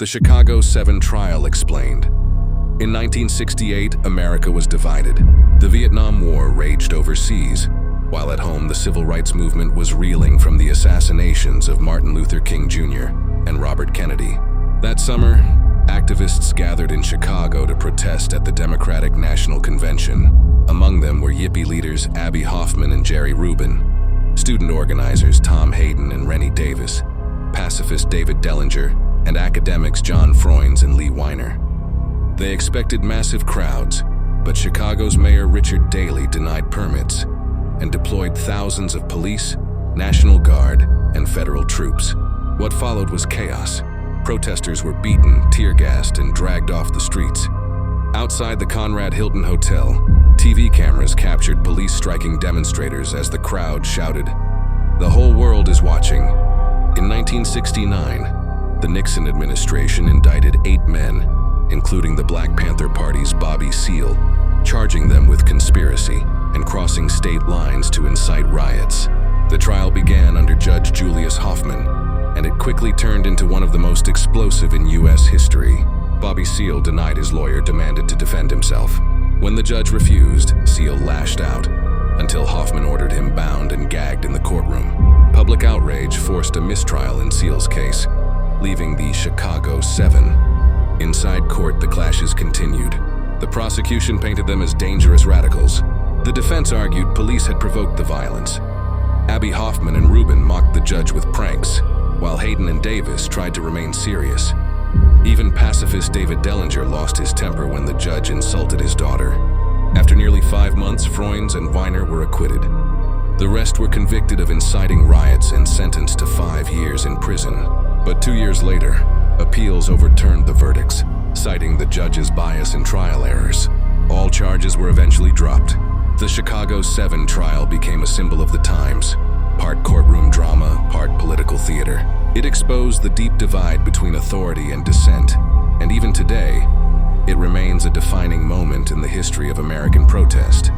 The Chicago 7 trial explained. In 1968, America was divided. The Vietnam War raged overseas, while at home the civil rights movement was reeling from the assassinations of Martin Luther King Jr. and Robert Kennedy. That summer, activists gathered in Chicago to protest at the Democratic National Convention. Among them were Yippie leaders Abbie Hoffman and Jerry Rubin, student organizers Tom Hayden and Rennie Davis, pacifist David Dellinger, and academics John Froines and Lee Weiner. They expected massive crowds, but Chicago's Mayor Richard Daley denied permits and deployed thousands of police, National Guard, and federal troops. What followed was chaos. Protesters were beaten, tear-gassed, and dragged off the streets. Outside the Conrad Hilton Hotel, TV cameras captured police striking demonstrators as the crowd shouted, "The whole world is watching." In 1969, the Nixon administration indicted 8 men, including the Black Panther Party's Bobby Seale, charging them with conspiracy and crossing state lines to incite riots. The trial began under Judge Julius Hoffman, and it quickly turned into one of the most explosive in U.S. history. Bobby Seale denied his lawyer demanded to defend himself. When the judge refused, Seale lashed out, until Hoffman ordered him bound and gagged in the courtroom. Public outrage forced a mistrial in Seale's case, leaving the Chicago 7. Inside court, the clashes continued. The prosecution painted them as dangerous radicals. The defense argued police had provoked the violence. Abbie Hoffman and Rubin mocked the judge with pranks, while Hayden and Davis tried to remain serious. Even pacifist David Dellinger lost his temper when the judge insulted his daughter. After nearly 5 months, Froines and Weiner were acquitted. The rest were convicted of inciting riots and sentenced to 5 years in prison. But 2 years later, appeals overturned the verdicts, citing the judge's bias and trial errors. All charges were eventually dropped. The Chicago 7 trial became a symbol of the times, part courtroom drama, part political theater. It exposed the deep divide between authority and dissent, and even today, it remains a defining moment in the history of American protest.